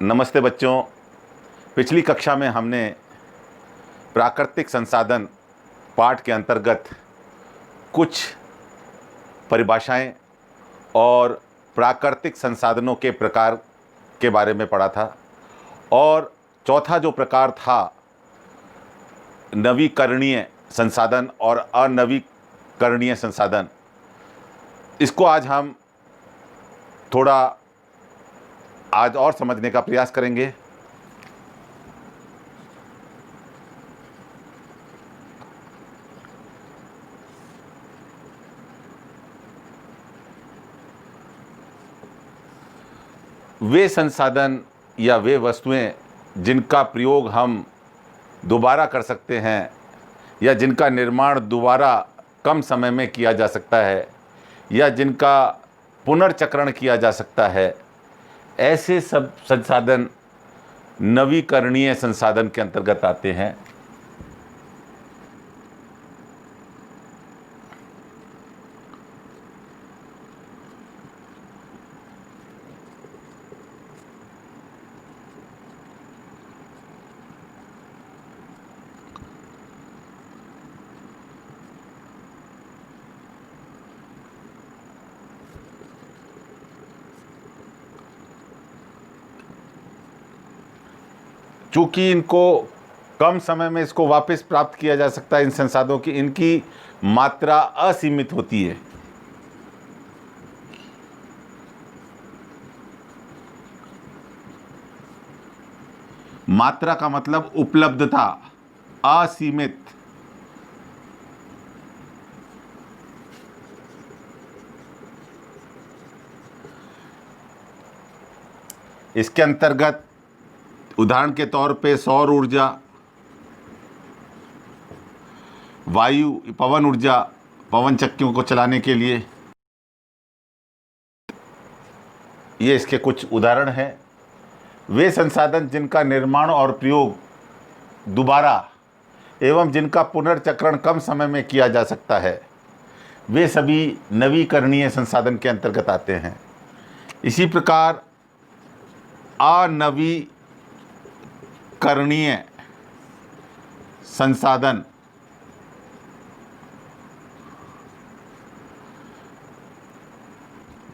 नमस्ते बच्चों। पिछली कक्षा में हमने प्राकृतिक संसाधन पाठ के अंतर्गत कुछ परिभाषाएं और प्राकृतिक संसाधनों के प्रकार के बारे में पढ़ा था और चौथा जो प्रकार था नवीकरणीय संसाधन और अनवीकरणीय संसाधन, इसको आज और समझने का प्रयास करेंगे। वे संसाधन या वे वस्तुएं जिनका प्रयोग हम दोबारा कर सकते हैं या जिनका निर्माण दोबारा कम समय में किया जा सकता है या जिनका पुनर्चक्रण किया जा सकता है, ऐसे सब संसाधन नवीकरणीय संसाधन के अंतर्गत आते हैं। चूँकि इनको कम समय में इसको वापस प्राप्त किया जा सकता है, इन संसाधनों की इनकी मात्रा असीमित होती है। मात्रा का मतलब उपलब्धता, असीमित। इसके अंतर्गत उदाहरण के तौर पे सौर ऊर्जा, वायु, पवन ऊर्जा, पवन चक्कियों को चलाने के लिए, ये इसके कुछ उदाहरण हैं। वे संसाधन जिनका निर्माण और प्रयोग दोबारा एवं जिनका पुनर्चक्रण कम समय में किया जा सकता है, वे सभी नवीकरणीय संसाधन के अंतर्गत आते हैं। इसी प्रकार अनवीकरणीय संसाधन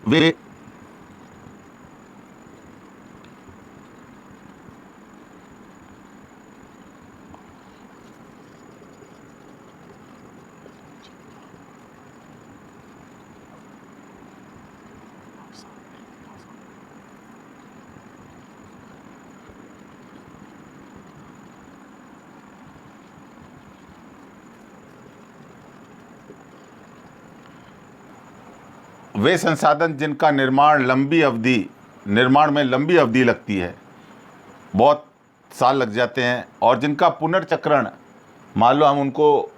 वे वे संसाधन जिनका निर्माण में लंबी अवधि लगती है, बहुत साल लग जाते हैं, और जिनका पुनर्चक्रण, मान लो हम उनको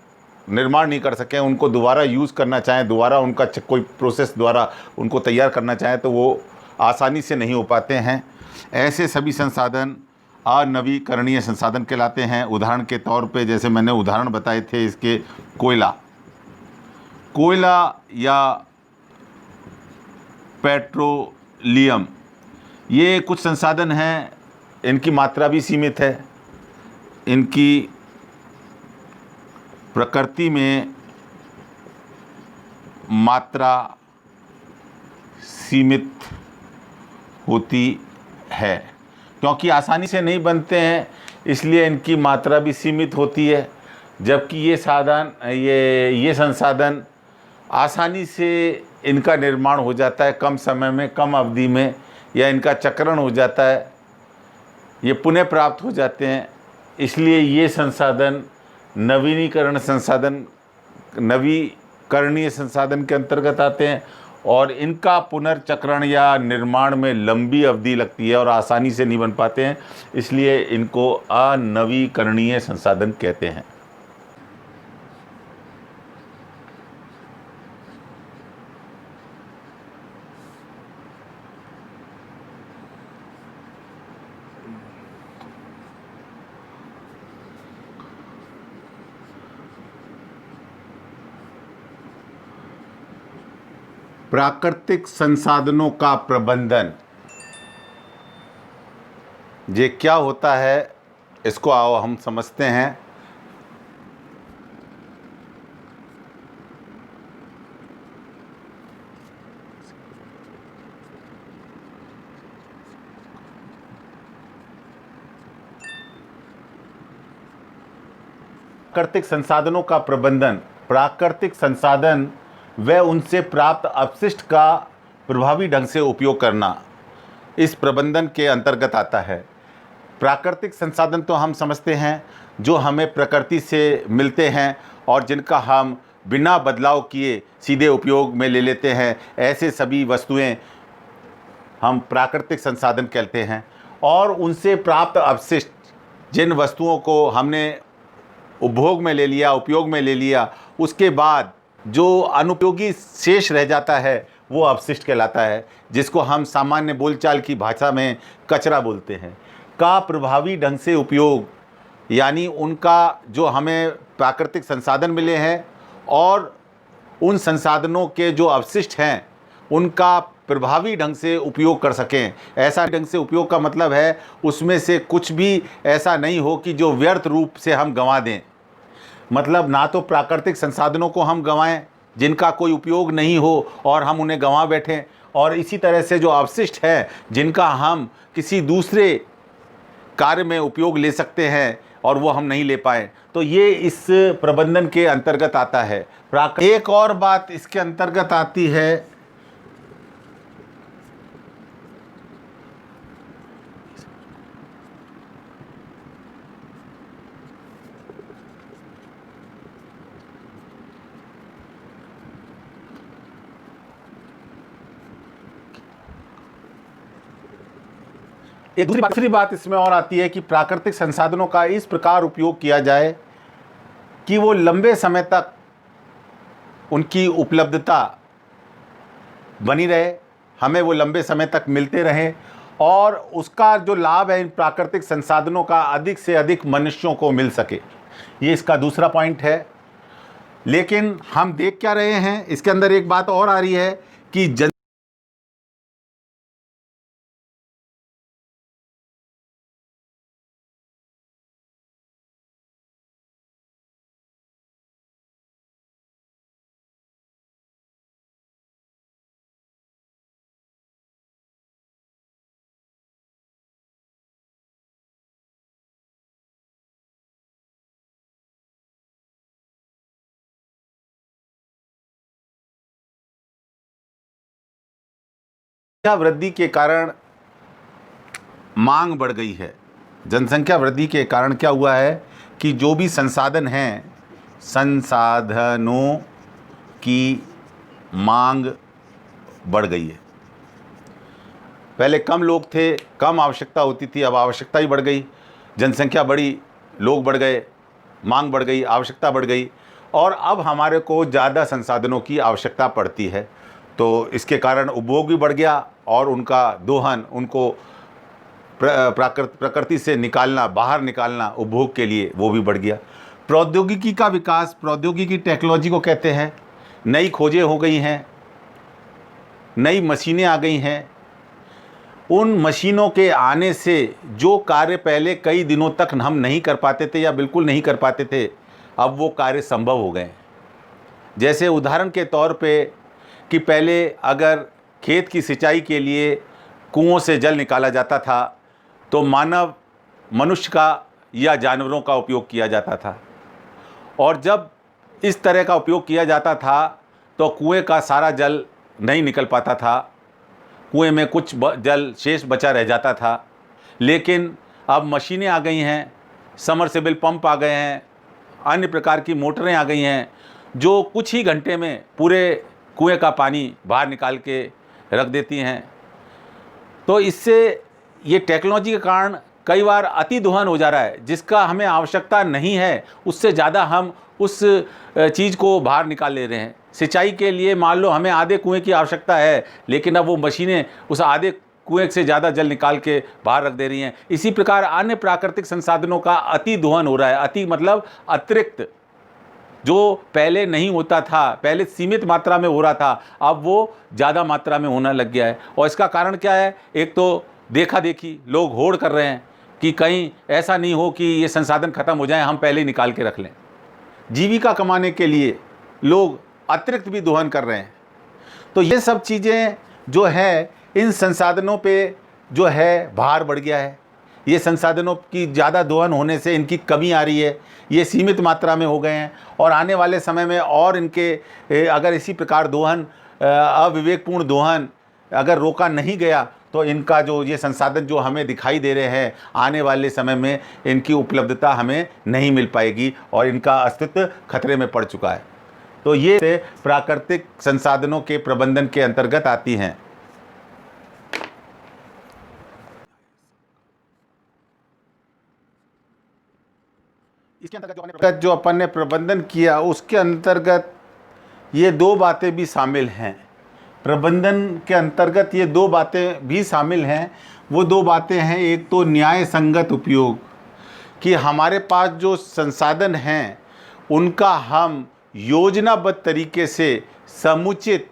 निर्माण नहीं कर सकें, उनको दोबारा यूज़ करना चाहें, दोबारा उनका कोई प्रोसेस द्वारा उनको तैयार करना चाहें तो वो आसानी से नहीं हो पाते हैं। ऐसे सभी संसाधन अनवीकरणीय संसाधन कहलाते हैं। उदाहरण के तौर पे जैसे मैंने उदाहरण बताए थे इसके, कोयला या पेट्रोलियम, ये कुछ संसाधन हैं, इनकी मात्रा भी सीमित है। इनकी प्रकृति में मात्रा सीमित होती है, क्योंकि आसानी से नहीं बनते हैं, इसलिए इनकी मात्रा भी सीमित होती है। जबकि ये संसाधन आसानी से इनका निर्माण हो जाता है, कम समय में, कम अवधि में, या इनका चक्रण हो जाता है, ये पुनः प्राप्त हो जाते हैं। इसलिए ये संसाधन नवीकरणीय संसाधन के अंतर्गत आते हैं और इनका पुनर्चक्रण या निर्माण में लंबी अवधि लगती है और आसानी से नहीं बन पाते हैं, इसलिए इनको अनवीकरणीय संसाधन कहते हैं। प्राकृतिक संसाधनों का प्रबंधन ये क्या होता है इसको आओ हम समझते हैं। प्राकृतिक संसाधनों का प्रबंधन, प्राकृतिक संसाधन व उनसे प्राप्त अपशिष्ट का प्रभावी ढंग से उपयोग करना इस प्रबंधन के अंतर्गत आता है। प्राकृतिक संसाधन तो हम समझते हैं जो हमें प्रकृति से मिलते हैं और जिनका हम बिना बदलाव किए सीधे उपयोग में ले लेते हैं, ऐसे सभी वस्तुएं हम प्राकृतिक संसाधन कहते हैं। और उनसे प्राप्त अपशिष्ट, जिन वस्तुओं को हमने उपभोग में ले लिया, उपयोग में ले लिया, उसके बाद जो अनुपयोगी शेष रह जाता है वो अपशिष्ट कहलाता है, जिसको हम सामान्य बोलचाल की भाषा में कचरा बोलते हैं। का प्रभावी ढंग से उपयोग यानी उनका जो हमें प्राकृतिक संसाधन मिले हैं और उन संसाधनों के जो अपशिष्ट हैं उनका प्रभावी ढंग से उपयोग कर सकें। ऐसा ढंग से उपयोग का मतलब है उसमें से कुछ भी ऐसा नहीं हो कि जो व्यर्थ रूप से हम गंवा दें। मतलब ना तो प्राकृतिक संसाधनों को हम गंवाएं जिनका कोई उपयोग नहीं हो और हम उन्हें गंवा बैठें, और इसी तरह से जो अवशिष्ट हैं जिनका हम किसी दूसरे कार्य में उपयोग ले सकते हैं और वो हम नहीं ले पाए, तो ये इस प्रबंधन के अंतर्गत आता है। एक और बात इसके अंतर्गत आती है, एक दूसरी बात इसमें और आती है कि प्राकृतिक संसाधनों का इस प्रकार उपयोग किया जाए कि वो लंबे समय तक उनकी उपलब्धता बनी रहे, हमें वो लंबे समय तक मिलते रहें और उसका जो लाभ है इन प्राकृतिक संसाधनों का अधिक से अधिक मनुष्यों को मिल सके। ये इसका दूसरा पॉइंट है। लेकिन हम देख क्या रहे हैं, इसके अंदर एक बात और आ रही है कि जनसंख्या वृद्धि के कारण मांग बढ़ गई है। जनसंख्या वृद्धि के कारण क्या हुआ है कि जो भी संसाधन हैं, संसाधनों की मांग बढ़ गई है। पहले कम लोग थे, कम आवश्यकता होती थी, अब आवश्यकता ही बढ़ गई। जनसंख्या बढ़ी, लोग बढ़ गए, मांग बढ़ गई, आवश्यकता बढ़ गई और अब हमारे को ज़्यादा संसाधनों की आवश्यकता पड़ती है। तो इसके कारण उपभोग भी बढ़ गया और उनका दोहन, उनको प्रकृति से निकालना, बाहर निकालना उपभोग के लिए, वो भी बढ़ गया। प्रौद्योगिकी का विकास, प्रौद्योगिकी टेक्नोलॉजी को कहते हैं। नई खोजें हो गई हैं, नई मशीनें आ गई हैं। उन मशीनों के आने से जो कार्य पहले कई दिनों तक हम नहीं कर पाते थे या बिल्कुल नहीं कर पाते थे, अब वो कार्य संभव हो गए। जैसे उदाहरण के तौर पे कि पहले अगर खेत की सिंचाई के लिए कुओं से जल निकाला जाता था तो मनुष्य का या जानवरों का उपयोग किया जाता था, और जब इस तरह का उपयोग किया जाता था तो कुएं का सारा जल नहीं निकल पाता था, कुएं में कुछ जल शेष बचा रह जाता था। लेकिन अब मशीनें आ गई हैं, समरसेबल पंप आ गए हैं, अन्य प्रकार की मोटरें आ गई हैं जो कुछ ही घंटे में पूरे कुएं का पानी बाहर निकाल के रख देती हैं। तो इससे ये टेक्नोलॉजी के कारण कई बार अति दोहन हो जा रहा है, जिसका हमें आवश्यकता नहीं है उससे ज़्यादा हम उस चीज़ को बाहर निकाल ले रहे हैं। सिंचाई के लिए मान लो हमें आधे कुएं की आवश्यकता है, लेकिन अब वो मशीनें उस आधे कुएं से ज़्यादा जल निकाल के बाहर रख दे रही हैं। इसी प्रकार अन्य प्राकृतिक संसाधनों का अति दोहन हो रहा है। अति मतलब अतिरिक्त, जो पहले नहीं होता था, पहले सीमित मात्रा में हो रहा था, अब वो ज़्यादा मात्रा में होना लग गया है। और इसका कारण क्या है? एक तो देखा देखी, लोग होड़ कर रहे हैं कि कहीं ऐसा नहीं हो कि ये संसाधन खत्म हो जाए, हम पहले ही निकाल के रख लें। जीविका कमाने के लिए लोग अतिरिक्त भी दोहन कर रहे हैं। तो ये सब चीज़ें जो है, इन संसाधनों पे जो है भार बढ़ गया है। ये संसाधनों की ज़्यादा दोहन होने से इनकी कमी आ रही है, ये सीमित मात्रा में हो गए हैं और आने वाले समय में और इनके अगर इसी प्रकार दोहन, अविवेकपूर्ण दोहन अगर रोका नहीं गया तो इनका जो ये संसाधन जो हमें दिखाई दे रहे हैं, आने वाले समय में इनकी उपलब्धता हमें नहीं मिल पाएगी और इनका अस्तित्व खतरे में पड़ चुका है। तो ये प्राकृतिक संसाधनों के प्रबंधन के अंतर्गत आती हैं। इसके अंतर्गत जो अपन ने प्रबंधन किया उसके अंतर्गत ये दो बातें भी शामिल हैं। प्रबंधन के अंतर्गत ये दो बातें भी शामिल हैं। वो दो बातें हैं, एक तो न्याय संगत उपयोग, कि हमारे पास जो संसाधन हैं उनका हम योजनाबद्ध तरीके से समुचित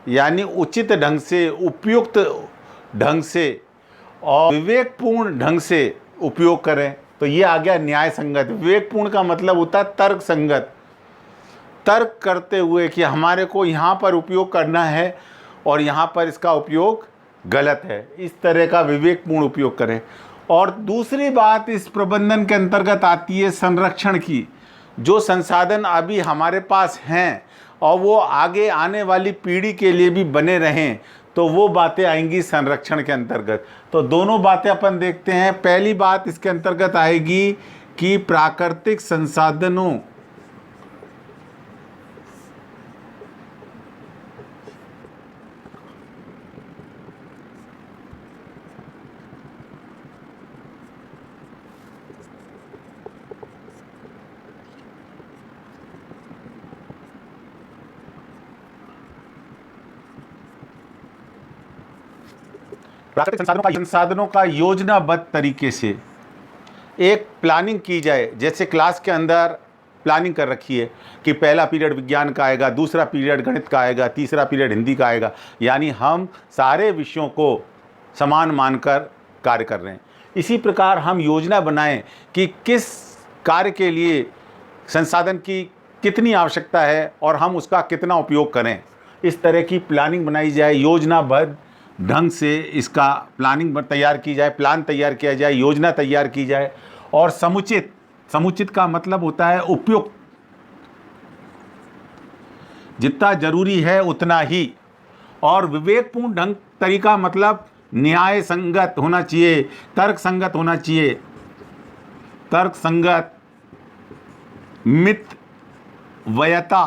यानी उचित ढंग से, उपयुक्त ढंग से और विवेकपूर्ण ढंग से उपयोग करें। तो ये आ गया न्याय संगत। विवेकपूर्ण का मतलब होता है तर्क संगत, तर्क करते हुए कि हमारे को यहाँ पर उपयोग करना है और यहाँ पर इसका उपयोग गलत है, इस तरह का विवेकपूर्ण उपयोग करें। और दूसरी बात इस प्रबंधन के अंतर्गत आती है संरक्षण की। जो संसाधन अभी हमारे पास हैं और वो आगे आने वाली पीढ़ी के लिए भी बने रहें, तो वो बातें आएंगी संरक्षण के अंतर्गत। तो दोनों बातें अपन देखते हैं। पहली बात इसके अंतर्गत आएगी कि प्राकृतिक संसाधनों संसाधनों का योजनाबद्ध तरीके से एक प्लानिंग की जाए। जैसे क्लास के अंदर प्लानिंग कर रखी है कि पहला पीरियड विज्ञान का आएगा, दूसरा पीरियड गणित का आएगा, तीसरा पीरियड हिंदी का आएगा, यानी हम सारे विषयों को समान मानकर कार्य कर रहे हैं। इसी प्रकार हम योजना बनाएं कि किस कार्य के लिए संसाधन की कितनी आवश्यकता है और हम उसका कितना उपयोग करें। इस तरह की प्लानिंग बनाई जाए, योजनाबद्ध ढंग से इसका प्लानिंग तैयार की जाए, प्लान तैयार किया जाए, योजना तैयार की जाए। और समुचित, समुचित का मतलब होता है उपयुक्त, जितना जरूरी है उतना ही। और विवेकपूर्ण ढंग तरीका मतलब न्याय संगत होना चाहिए, तर्क संगत होना चाहिए, तर्क संगत, मितव्ययता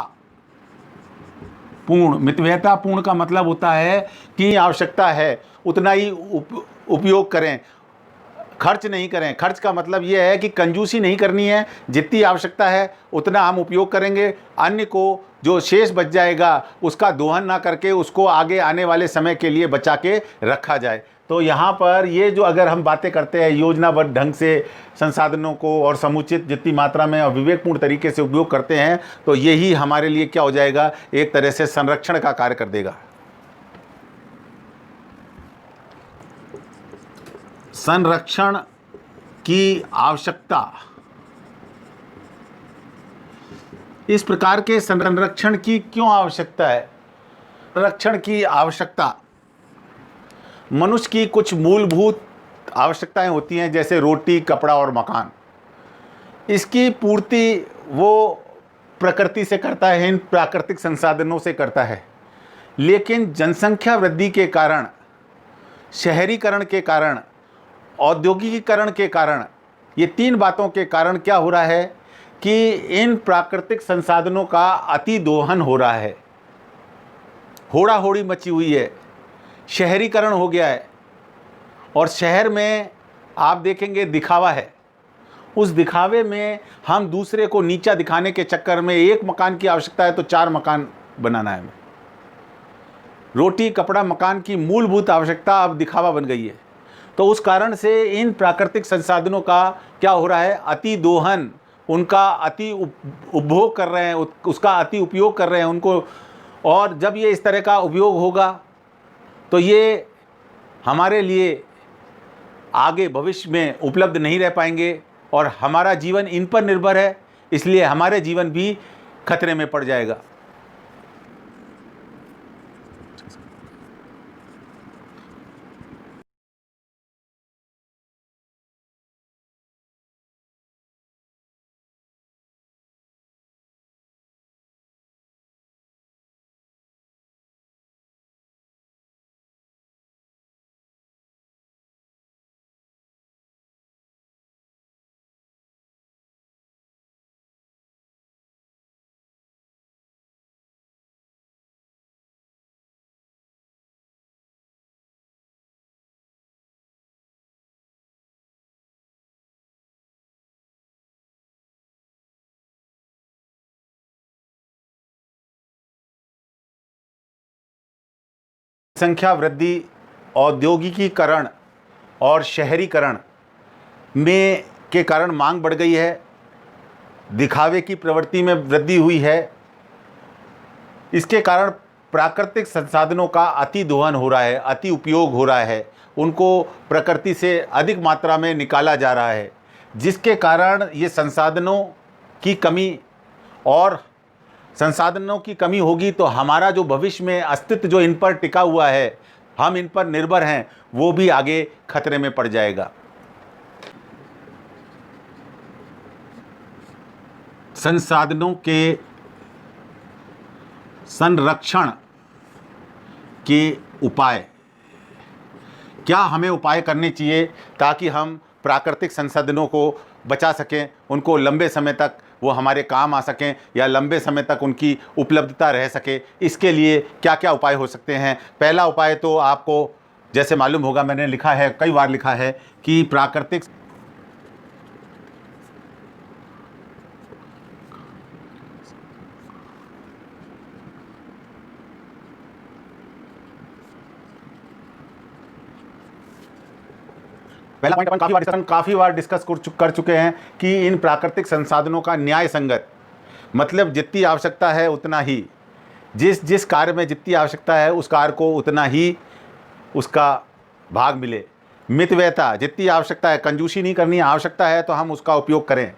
पूर्ण। मितव्ययता पूर्ण का मतलब होता है कि आवश्यकता है उतना ही उपयोग करें, खर्च नहीं करें। खर्च का मतलब ये है कि कंजूसी नहीं करनी है, जितनी आवश्यकता है उतना हम उपयोग करेंगे, अन्य को जो शेष बच जाएगा उसका दोहन ना करके उसको आगे आने वाले समय के लिए बचा के रखा जाए। तो यहाँ पर ये जो अगर हम बातें करते हैं योजनाबद्ध ढंग से संसाधनों को और समुचित जितनी मात्रा में और विवेकपूर्ण तरीके से उपयोग करते हैं, तो यही हमारे लिए क्या हो जाएगा, एक तरह से संरक्षण का कार्य कर देगा। संरक्षण की आवश्यकता, इस प्रकार के संरक्षण की क्यों आवश्यकता है? संरक्षण की आवश्यकता मनुष्य की कुछ मूलभूत आवश्यकताएं होती हैं, जैसे रोटी, कपड़ा और मकान। इसकी पूर्ति वो प्रकृति से करता है, इन प्राकृतिक संसाधनों से करता है। लेकिन जनसंख्या वृद्धि के कारण, शहरीकरण के कारण, औद्योगिकीकरण के कारण, ये तीन बातों के कारण क्या हो रहा है कि इन प्राकृतिक संसाधनों का अति दोहन हो रहा है, होड़ा होड़ी मची हुई है, शहरीकरण हो गया है। और शहर में आप देखेंगे दिखावा है, उस दिखावे में हम दूसरे को नीचा दिखाने के चक्कर में एक मकान की आवश्यकता है तो 4 मकान बनाना है हमें। रोटी, कपड़ा, मकान की मूलभूत आवश्यकता अब दिखावा बन गई है। तो उस कारण से इन प्राकृतिक संसाधनों का क्या हो रहा है, अति दोहन, उनका अति उपभोग कर रहे हैं, उसका अति उपयोग कर रहे हैं उनको। और जब ये इस तरह का उपयोग होगा तो ये हमारे लिए आगे भविष्य में उपलब्ध नहीं रह पाएंगे और हमारा जीवन इन पर निर्भर है, इसलिए हमारे जीवन भी खतरे में पड़ जाएगा। संख्या वृद्धि, औद्योगिकीकरण और शहरीकरण में के कारण मांग बढ़ गई है, दिखावे की प्रवृत्ति में वृद्धि हुई है। इसके कारण प्राकृतिक संसाधनों का अति दोहन हो रहा है, अति उपयोग हो रहा है, उनको प्रकृति से अधिक मात्रा में निकाला जा रहा है, जिसके कारण ये संसाधनों की कमी और संसाधनों की कमी होगी तो हमारा जो भविष्य में अस्तित्व जो इन पर टिका हुआ है, हम इन पर निर्भर हैं, वो भी आगे खतरे में पड़ जाएगा। संसाधनों के संरक्षण के उपाय, क्या हमें उपाय करने चाहिए ताकि हम प्राकृतिक संसाधनों को बचा सकें, उनको लंबे समय तक वो हमारे काम आ सकें या लंबे समय तक उनकी उपलब्धता रह सके। इसके लिए क्या क्या उपाय हो सकते हैं? पहला उपाय तो आपको जैसे मालूम होगा, मैंने लिखा है, कई बार लिखा है कि प्राकृतिक पहला पॉइंट अपन काफ़ी बार डिस्कस कर चुके हैं कि इन प्राकृतिक संसाधनों का न्याय संगत, मतलब जितनी आवश्यकता है उतना ही, जिस कार्य में जितनी आवश्यकता है उस कार्य को उतना ही उसका भाग मिले। मितव्ययता, जितनी आवश्यकता है, कंजूसी नहीं करनी, आवश्यकता है तो हम उसका उपयोग करें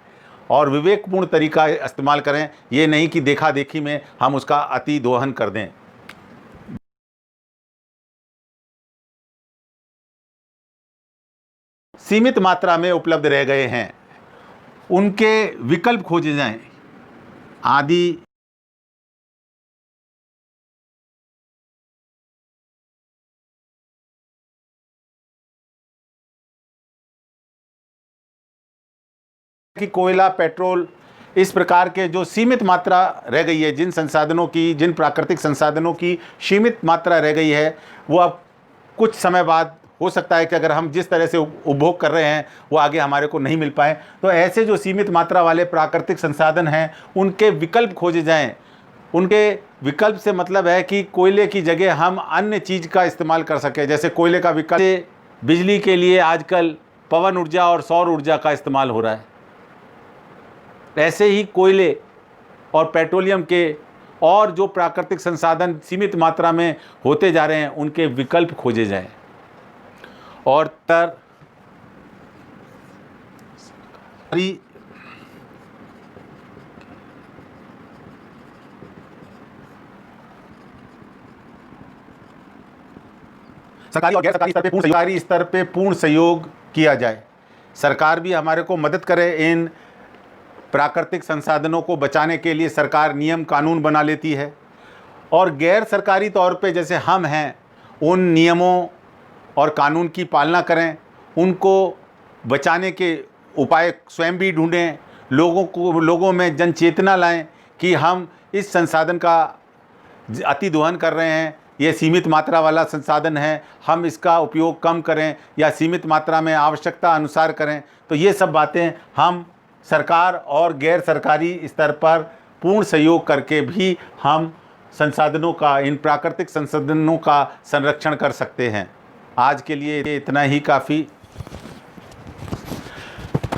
और विवेकपूर्ण तरीका इस्तेमाल करें, ये नहीं कि देखा देखी में हम उसका अति दोहन कर दें। सीमित मात्रा में उपलब्ध रह गए हैं, उनके विकल्प खोजे जाएं। आदि कि कोयला, पेट्रोल, इस प्रकार के जो सीमित मात्रा रह गई है, जिन संसाधनों की, जिन प्राकृतिक संसाधनों की सीमित मात्रा रह गई है, वो अब कुछ समय बाद हो सकता है कि अगर हम जिस तरह से उपभोग कर रहे हैं वो आगे हमारे को नहीं मिल पाए। तो ऐसे जो सीमित मात्रा वाले प्राकृतिक संसाधन हैं, उनके विकल्प खोजे जाएं। उनके विकल्प से मतलब है कि कोयले की जगह हम अन्य चीज़ का इस्तेमाल कर सकें। जैसे कोयले का विकल्प, बिजली के लिए आजकल पवन ऊर्जा और सौर ऊर्जा का इस्तेमाल हो रहा है। ऐसे ही कोयले और पेट्रोलियम के और जो प्राकृतिक संसाधन सीमित मात्रा में होते जा रहे हैं, उनके विकल्प खोजे जाएं। और सरकारी और गैर सरकारी स्तर पे पूर्ण सहयोग किया जाए। सरकार भी हमारे को मदद करे, इन प्राकृतिक संसाधनों को बचाने के लिए सरकार नियम कानून बना लेती है। और गैर सरकारी तौर पे जैसे हम हैं, उन नियमों और कानून की पालना करें, उनको बचाने के उपाय स्वयं भी ढूंढें, लोगों में जन चेतना लाएं कि हम इस संसाधन का अति दोहन कर रहे हैं, ये सीमित मात्रा वाला संसाधन है, हम इसका उपयोग कम करें या सीमित मात्रा में आवश्यकता अनुसार करें। तो ये सब बातें हम सरकार और गैर सरकारी स्तर पर पूर्ण सहयोग करके भी हम संसाधनों का, इन प्राकृतिक संसाधनों का संरक्षण कर सकते हैं। आज के लिए इतना ही काफ़ी।